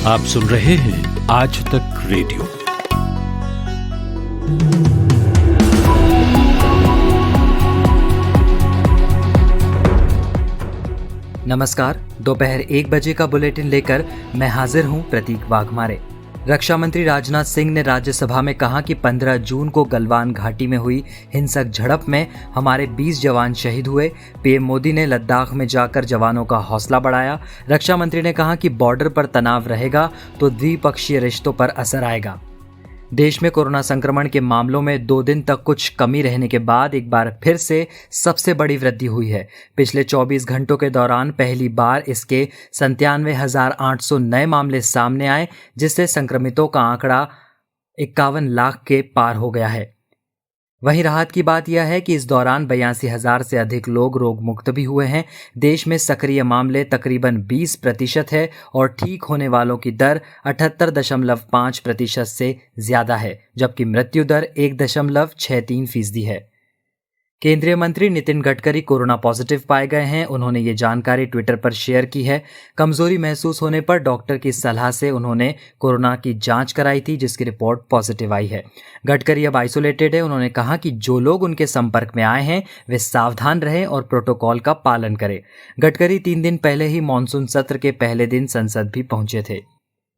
आप सुन रहे हैं आज तक रेडियो। नमस्कार, दोपहर 1 बजे का बुलेटिन लेकर मैं हाजिर हूं प्रतीक वाघमारे। रक्षा मंत्री राजनाथ सिंह ने राज्यसभा में कहा कि 15 जून को गलवान घाटी में हुई हिंसक झड़प में हमारे 20 जवान शहीद हुए। पीएम मोदी ने लद्दाख में जाकर जवानों का हौसला बढ़ाया। रक्षा मंत्री ने कहा कि बॉर्डर पर तनाव रहेगा तो द्विपक्षीय रिश्तों पर असर आएगा। देश में कोरोना संक्रमण के मामलों में 2 दिन तक कुछ कमी रहने के बाद एक बार फिर से सबसे बड़ी वृद्धि हुई है। पिछले 24 घंटों के दौरान पहली बार इसके 97,800 नए मामले सामने आए, जिससे संक्रमितों का आंकड़ा 51 लाख के पार हो गया है। वहीं राहत की बात यह है कि इस दौरान 82,000 से अधिक लोग रोग मुक्त भी हुए हैं। देश में सक्रिय मामले तकरीबन 20% है और ठीक होने वालों की दर 78.5% से ज्यादा है, जबकि मृत्यु दर 1.63% है। केंद्रीय मंत्री नितिन गडकरी कोरोना पॉजिटिव पाए गए हैं। उन्होंने ये जानकारी ट्विटर पर शेयर की है। कमजोरी महसूस होने पर डॉक्टर की सलाह से उन्होंने कोरोना की जांच कराई थी, जिसकी रिपोर्ट पॉजिटिव आई है। गडकरी अब आइसोलेटेड है। उन्होंने कहा कि जो लोग उनके संपर्क में आए हैं वे सावधान रहें और प्रोटोकॉल का पालन करें। गडकरी 3 दिन पहले ही मानसून सत्र के पहले दिन संसद भी पहुंचे थे।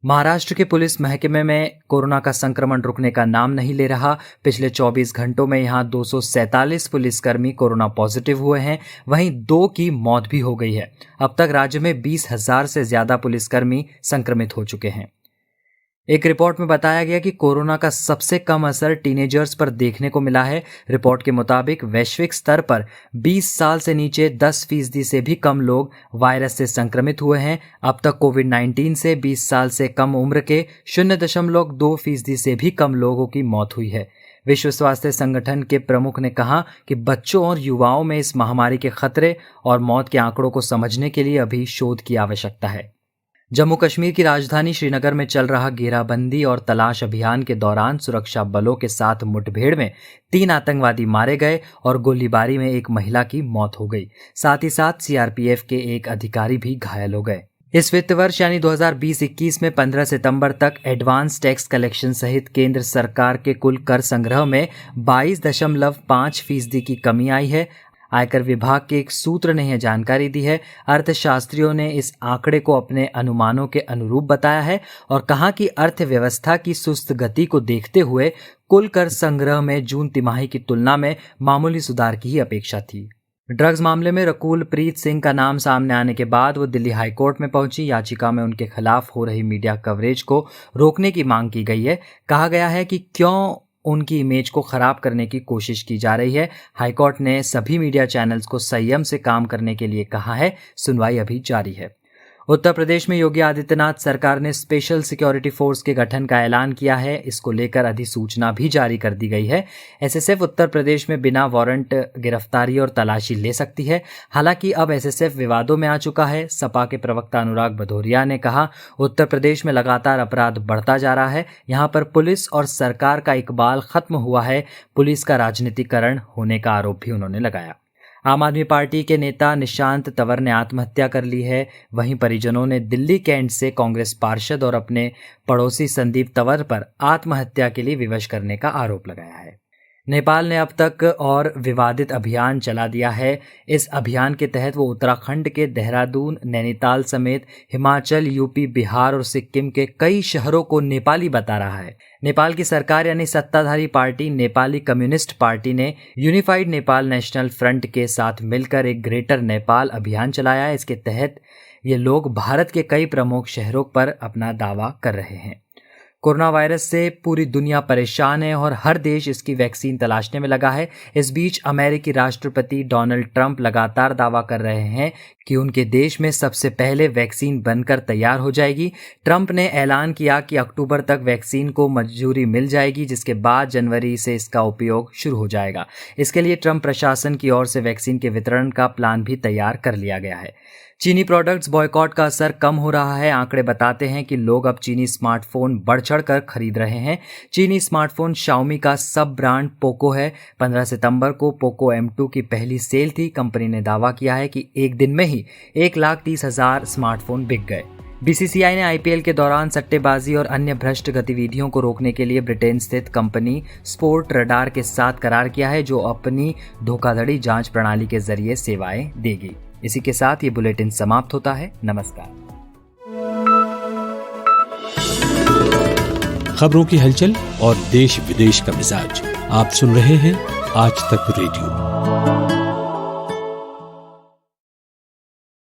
महाराष्ट्र के पुलिस महकमे में कोरोना का संक्रमण रुकने का नाम नहीं ले रहा। पिछले 24 घंटों में यहां 247 पुलिसकर्मी कोरोना पॉजिटिव हुए हैं। वहीं 2 की मौत भी हो गई है। अब तक राज्य में 20,000 से ज्यादा पुलिसकर्मी संक्रमित हो चुके हैं। एक रिपोर्ट में बताया गया कि कोरोना का सबसे कम असर टीनेजर्स पर देखने को मिला है। रिपोर्ट के मुताबिक वैश्विक स्तर पर 20 साल से नीचे 10% से भी कम लोग वायरस से संक्रमित हुए हैं। अब तक कोविड-19 से 20 साल से कम उम्र के 0.2% से भी कम लोगों की मौत हुई है। विश्व स्वास्थ्य संगठन के प्रमुख ने कहा कि बच्चों और युवाओं में इस महामारी के खतरे और मौत के आंकड़ों को समझने के लिए अभी शोध की आवश्यकता है। जम्मू कश्मीर की राजधानी श्रीनगर में चल रहा घेराबंदी और तलाश अभियान के दौरान सुरक्षा बलों के साथ मुठभेड़ में 3 आतंकवादी मारे गए और गोलीबारी में एक महिला की मौत हो गई। साथ ही साथ सीआरपीएफ के एक अधिकारी भी घायल हो गए। इस वित्त वर्ष यानी 2020-21 में 15 सितंबर तक एडवांस टैक्स कलेक्शन सहित केंद्र सरकार के कुल कर संग्रह में 22.5% की कमी आई है। आयकर विभाग के एक सूत्र ने यह जानकारी दी है। अर्थशास्त्रियों ने इस आंकड़े को अपने अनुमानों के अनुरूप बताया है और कहा कि अर्थव्यवस्था की सुस्त गति को देखते हुए कुल कर संग्रह में जून तिमाही की तुलना में मामूली सुधार की ही अपेक्षा थी। ड्रग्स मामले में रकुल प्रीत सिंह का नाम सामने आने के बाद वो दिल्ली हाईकोर्ट में पहुंची। याचिका में उनके खिलाफ हो रही मीडिया कवरेज को रोकने की मांग की गई है। कहा गया है कि क्यों उनकी इमेज को खराब करने की कोशिश की जा रही है। हाईकोर्ट ने सभी मीडिया चैनल्स को संयम से काम करने के लिए कहा है। सुनवाई अभी जारी है। उत्तर प्रदेश में योगी आदित्यनाथ सरकार ने स्पेशल सिक्योरिटी फोर्स के गठन का ऐलान किया है। इसको लेकर अधिसूचना भी जारी कर दी गई है। एसएसएफ उत्तर प्रदेश में बिना वारंट गिरफ्तारी और तलाशी ले सकती है। हालांकि अब एसएसएफ विवादों में आ चुका है। सपा के प्रवक्ता अनुराग भदौरिया ने कहा, उत्तर प्रदेश में लगातार अपराध बढ़ता जा रहा है। यहाँ पर पुलिस और सरकार का इकबाल खत्म हुआ है। पुलिस का राजनीतिकरण होने का आरोप भी उन्होंने लगाया। आम आदमी पार्टी के नेता निशांत तंवर ने आत्महत्या कर ली है। वहीं परिजनों ने दिल्ली कैंट से कांग्रेस पार्षद और अपने पड़ोसी संदीप तंवर पर आत्महत्या के लिए विवश करने का आरोप लगाया है। नेपाल ने अब तक और विवादित अभियान चला दिया है। इस अभियान के तहत वो उत्तराखंड के देहरादून, नैनीताल समेत हिमाचल, यूपी, बिहार और सिक्किम के कई शहरों को नेपाली बता रहा है। नेपाल की सरकार यानी सत्ताधारी पार्टी नेपाली कम्युनिस्ट पार्टी ने यूनिफाइड नेपाल नेशनल फ्रंट के साथ मिलकर एक ग्रेटर नेपाल अभियान चलाया है। इसके तहत ये लोग भारत के कई प्रमुख शहरों पर अपना दावा कर रहे हैं। कोरोना वायरस से पूरी दुनिया परेशान है और हर देश इसकी वैक्सीन तलाशने में लगा है। इस बीच अमेरिकी राष्ट्रपति डोनाल्ड ट्रंप लगातार दावा कर रहे हैं कि उनके देश में सबसे पहले वैक्सीन बनकर तैयार हो जाएगी। ट्रंप ने ऐलान किया कि अक्टूबर तक वैक्सीन को मंजूरी मिल जाएगी, जिसके बाद जनवरी से इसका उपयोग शुरू हो जाएगा। इसके लिए ट्रंप प्रशासन की ओर से वैक्सीन के वितरण का प्लान भी तैयार कर लिया गया है। चीनी प्रोडक्ट्स बॉयकॉट का असर कम हो रहा है। आंकड़े बताते हैं कि लोग अब चीनी स्मार्टफोन बढ़ चढ़ कर खरीद रहे हैं। चीनी स्मार्टफोन शाओमी का सब ब्रांड पोको है। 15 सितंबर को पोको M2 की पहली सेल थी। कंपनी ने दावा किया है कि एक दिन में ही 1,30,000 स्मार्टफोन बिक गए। बीसीसीआई ने आईपीएल के दौरान सट्टेबाजी और अन्य भ्रष्ट गतिविधियों को रोकने के लिए ब्रिटेन स्थित कंपनी स्पोर्ट रडार के साथ करार किया है, जो अपनी धोखाधड़ी जांच प्रणाली के जरिए सेवाएं देगी। इसी के साथ ये बुलेटिन समाप्त होता है। नमस्कार। खबरों की हलचल और देश विदेश का मिजाज आप सुन रहे हैं आज तक रेडियो।